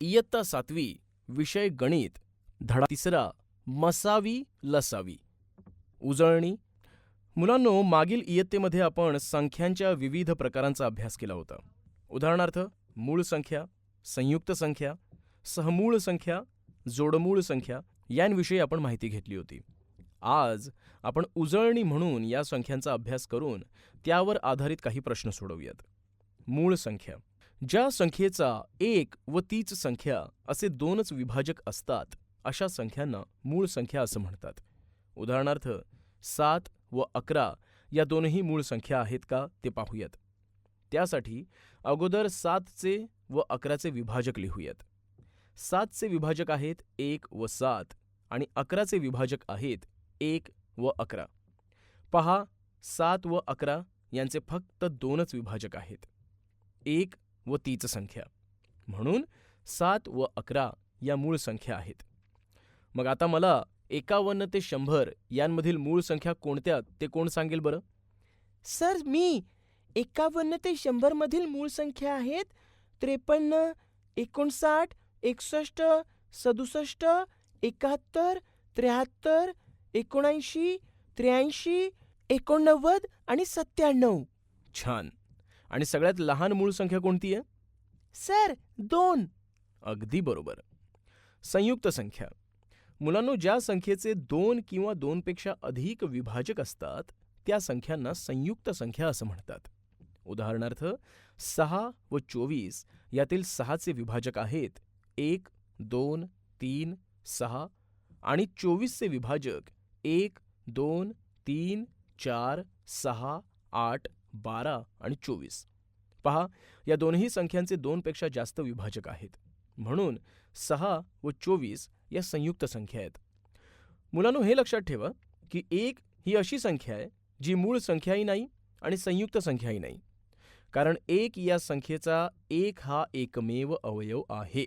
इयत्ता 7वी, विषय गणित, धडा 3, मसावी लसावी. उजळणी. मुलांनो, मागील इयत्तेमध्ये आपण संख्यांच्या विविध प्रकारांचा अभ्यास केला होता. उदाहरणार्थ मूळ संख्या, संयुक्त संख्या, सहमूळ संख्या, जोडमूळ संख्या यांविषयी आपण माहिती घेतली होती. आज आपण उजळणी म्हणून या संख्यांचा अभ्यास करून त्यावर आधारित काही प्रश्न सोडवूयात. मूळ संख्या. ज्या संख्येचा एक व तीच संख्या असे दोनच विभाजक असतात अशा संख्यांना मूळ संख्या असं म्हणतात. उदाहरणार्थ 7 व 11 या दोनही मूळ संख्या आहेत का ते पाहूयात. त्यासाठी अगोदर 7चे व 11चे विभाजक लिहूयात. 7चे विभाजक आहेत 1 व 7 आणि 11चे विभाजक आहेत 1 व 11. पहा, 7 व 11 यांचे फक्त दोनच विभाजक आहेत, 1 व तीच संख्या. म्हणून 7 व 11 या मूळ संख्या आहेत. मग आता मला 51 ते 100 यांमधील मूळ संख्या कोणत्या ते कोण सांगेल बरं? सर, मी 51 ते 100 मधील मूळ संख्या आहेत 53, 59, 61, 67, 71, 73, 79, 83, 89 आणि 97. छान. आणि सगळ्यात लहान मूळ संख्या कोणती आहे? सर, 2. अगदी बरोबर. संयुक्त संख्या. मुलांनो, ज्या संख्येचे 2 किंवा 2 पेक्षा अधिक विभाजक असतात त्या संख्यांना संयुक्त संख्या असं म्हणतात. उदाहरणार्थ 6 व 24 यातील 6चे विभाजक आहेत 1, 2, 3, 6 आणि 24चे विभाजक 1, 2, 3, 4, 6, 8, 12 आणि 24. पहा, या दोन्ही संख्यांचे 2 पेक्षा जास्त विभाजक आहेत. म्हणून 6 व 24 या संयुक्त संख्या आहेत. मुलांनो, हे लक्षात ठेवा की 1 ही अशी संख्या आहे जी मूळ संख्याही नाही आणि संयुक्त संख्याही नाही, कारण 1 या संख्येचा 1 हा एकमेव अवयव आहे.